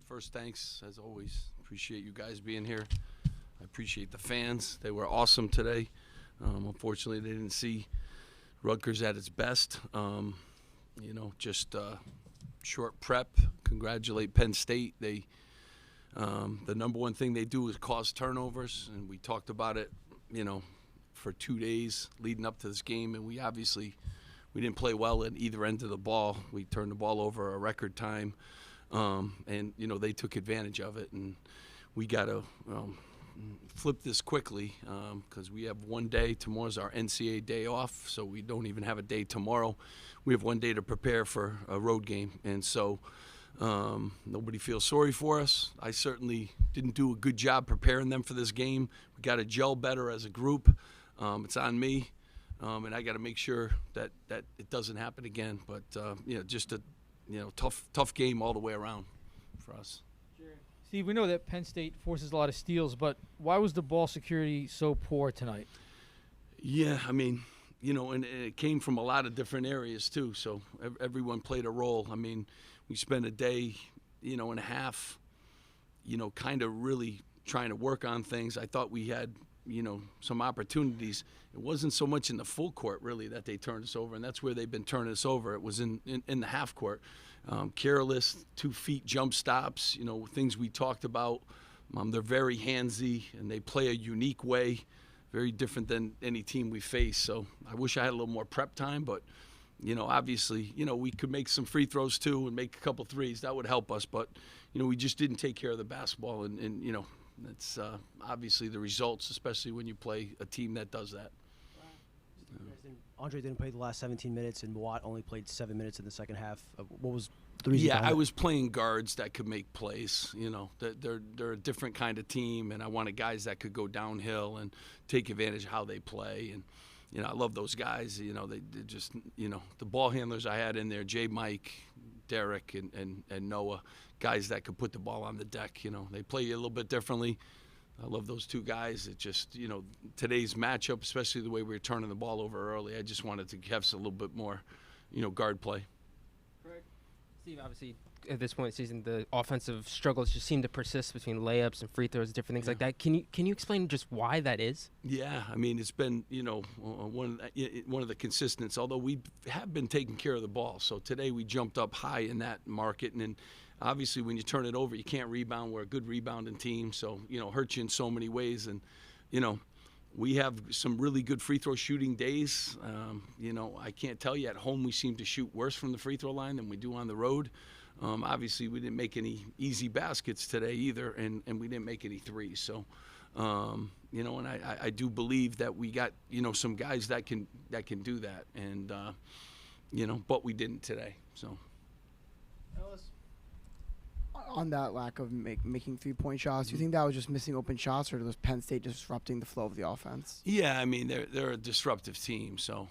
first, thanks, as always. Appreciate you guys being here. I appreciate the fans. They were awesome today. Unfortunately, they didn't see Rutgers at its best. Just short prep. Congratulate Penn State. They the number one thing they do is cause turnovers, and we talked about it, for 2 days leading up to this game, and we didn't play well at either end of the ball. We turned the ball over a record time, and they took advantage of it, and we got to flip this quickly because we have 1 day. Tomorrow's our NCAA day off, so we don't even have a day tomorrow. We have 1 day to prepare for a road game, and so nobody feels sorry for us. I certainly didn't do a good job preparing them for this game. We got to gel better as a group. It's on me, and I got to make sure that it doesn't happen again. But just a tough game all the way around for us. Steve, we know that Penn State forces a lot of steals, but why was the ball security so poor tonight? Yeah, and it came from a lot of different areas too, so everyone played a role. We spent a day, and a half, kind of really trying to work on things. I thought we had, some opportunities. It wasn't so much in the full court, really, that they turned us over, and that's where they've been turning us over. It was in the half court. Careless, 2 feet jump stops, things we talked about. They're very handsy, and they play a unique way, very different than any team we face. So I wish I had a little more prep time, but, obviously, we could make some free throws too and make a couple threes. That would help us, but, we just didn't take care of the basketball, and that's obviously the results, especially when you play a team that does that. Andre didn't play the last 17 minutes, and Watt only played 7 minutes in the second half. What was the reason? Yeah, I was playing guards that could make plays. They're a different kind of team, and I wanted guys that could go downhill and take advantage of how they play. And I love those guys. They just the ball handlers I had in there, Jay, Mike, Derek, and Noah, guys that could put the ball on the deck. They play a little bit differently. I love those 2 guys. It just, today's matchup, especially the way we were turning the ball over early, I just wanted to have a little bit more, guard play. Correct. Steve, obviously, at this point in the season, the offensive struggles just seem to persist between layups and free throws, different things like that. Can you explain just why that is? Yeah, it's been, one of the consistents, although we have been taking care of the ball. So today we jumped up high in that market, and then obviously, when you turn it over, you can't rebound. We're a good rebounding team, so, hurts you in so many ways. And, we have some really good free throw shooting days. I can't tell you, at home we seem to shoot worse from the free throw line than we do on the road. Obviously, we didn't make any easy baskets today either, and we didn't make any threes. So, and I do believe that we got, some guys that can do that. And, but we didn't today, so. On that lack of making 3-point shots, do you think that was just missing open shots, or was Penn State disrupting the flow of the offense? Yeah, they're a disruptive team, so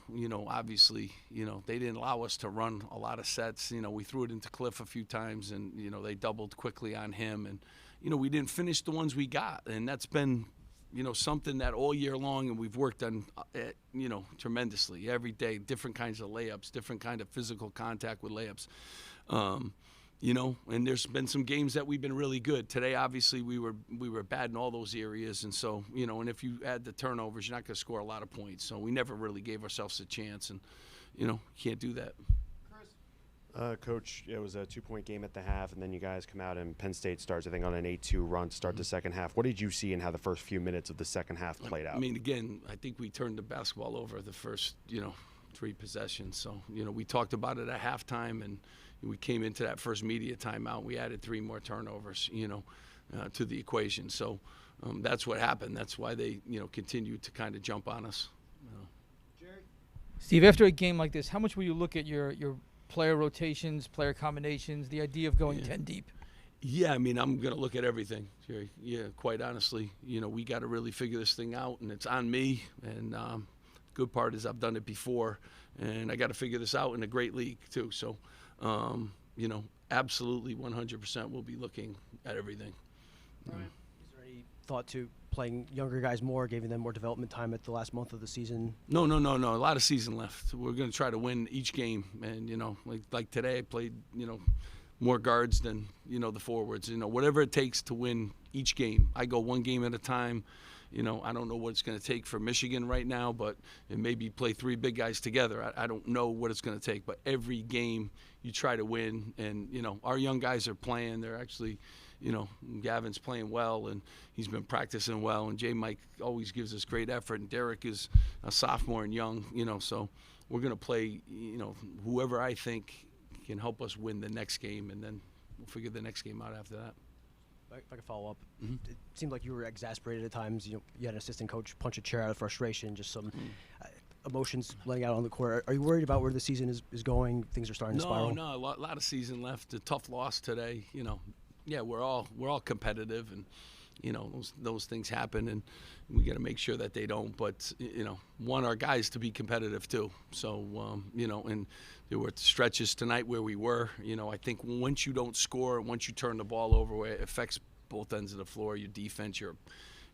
obviously they didn't allow us to run a lot of sets. We threw it into Cliff a few times, and they doubled quickly on him, and we didn't finish the ones we got, and that's been something that all year long, and we've worked on tremendously every day. Different kinds of layups, different kind of physical contact with layups. And there's been some games that we've been really good. Today, obviously, we were bad in all those areas, and so, and if you add the turnovers, you're not going to score a lot of points. So we never really gave ourselves a chance, and, can't do that. Coach, it was a 2-point game at the half, and then you guys come out and Penn State starts, I think, on an 8-2 run to start the second half. What did you see in how the first few minutes of the second half played out? Again, I think we turned the basketball over the first, 3 possessions. So, we talked about it at halftime, and we came into that first media timeout. We added 3 more turnovers, to the equation. So that's what happened. That's why they, continued to kind of jump on us. Steve, after a game like this, how much will you look at your player rotations, player combinations, the idea of going 10 deep? Yeah, I'm going to look at everything, Jerry. Yeah, quite honestly. We got to really figure this thing out, and it's on me. And good part is I've done it before, and I got to figure this out in a great league too. So, absolutely 100% we'll be looking at everything. Right. Is there any thought to playing younger guys more, giving them more development time at the last month of the season? No. A lot of season left. We're going to try to win each game. And, like today I played, more guards than, the forwards. Whatever it takes to win each game. I go one game at a time. I don't know what it's going to take for Michigan right now, but it maybe play 3 big guys together. I don't know what it's going to take, but every game you try to win. And, our young guys are playing. They're actually, Gavin's playing well, and he's been practicing well. And J. Mike always gives us great effort. And Derek is a sophomore and young, so we're going to play, whoever I think can help us win the next game, and then we'll figure the next game out after that. If I could follow up, Mhm. it seemed like you were exasperated at times. You had an assistant coach punch a chair out of frustration, just some emotions letting out on the court. Are you worried about where the season is going? Things are starting to spiral. No, a lot of season left. A tough loss today. Yeah, we're all competitive, and those things happen, and we got to make sure that they don't. But want our guys to be competitive too. So and there were stretches tonight where we were. I think once you don't score, once you turn the ball over, where it affects both ends of the floor, your defense, your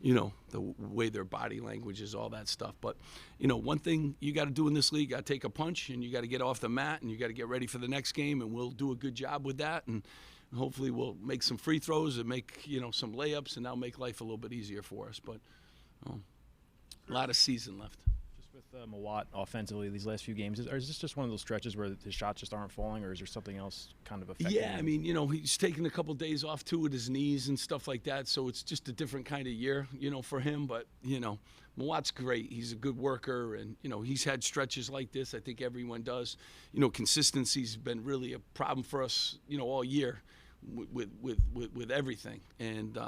the way their body language is, all that stuff. But one thing you got to do in this league, you got to take a punch, and you got to get off the mat, and you got to get ready for the next game, and we'll do a good job with that. And hopefully we'll make some free throws and make some layups, and that'll make life a little bit easier for us. But a lot of season left. Just with Mawat offensively these last few games, is this just one of those stretches where his shots just aren't falling, or is there something else kind of affecting Yeah, him? I mean, he's taking a couple days off too with his knees and stuff like that, so it's just a different kind of year, for him. But Mawat's great. He's a good worker, and he's had stretches like this. I think everyone does. Consistency's been really a problem for us, all year with everything. And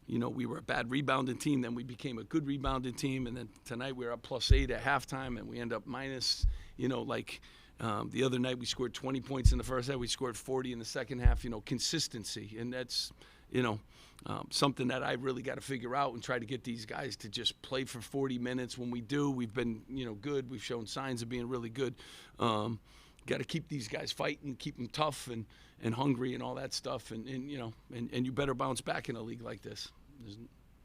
we were a bad rebounding team, then we became a good rebounding team, and then tonight we were up +8 at halftime, and we end up minus. The other night we scored 20 points in the first half, we scored 40 in the second half. Consistency, and that's something that I really got to figure out and try to get these guys to just play for 40 minutes. When we do, we've been good. We've shown signs of being really good. Got to keep these guys fighting, keep them tough and hungry and all that stuff. And you better bounce back in a league like this.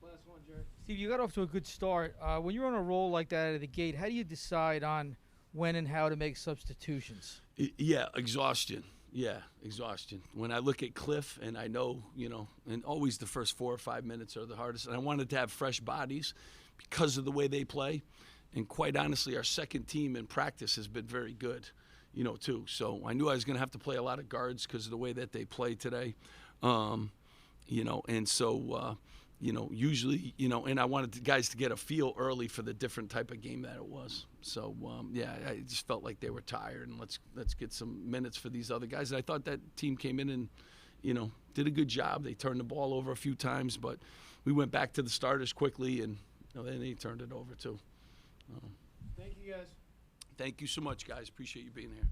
Last one, Jerry. Steve, you got off to a good start. When you're on a roll like that out of the gate, how do you decide on when and how to make substitutions? Yeah, exhaustion. When I look at Cliff, and I know, and always the first 4 or 5 minutes are the hardest. And I wanted to have fresh bodies because of the way they play. And quite honestly, our second team in practice has been very good, too. So I knew I was going to have to play a lot of guards because of the way that they play today. And so, usually, and I wanted the guys to get a feel early for the different type of game that it was. So, I just felt like they were tired, and let's get some minutes for these other guys. And I thought that team came in and, did a good job. They turned the ball over a few times, but we went back to the starters quickly, and then they turned it over too. Thank you, guys. Thank you so much, guys. Appreciate you being here.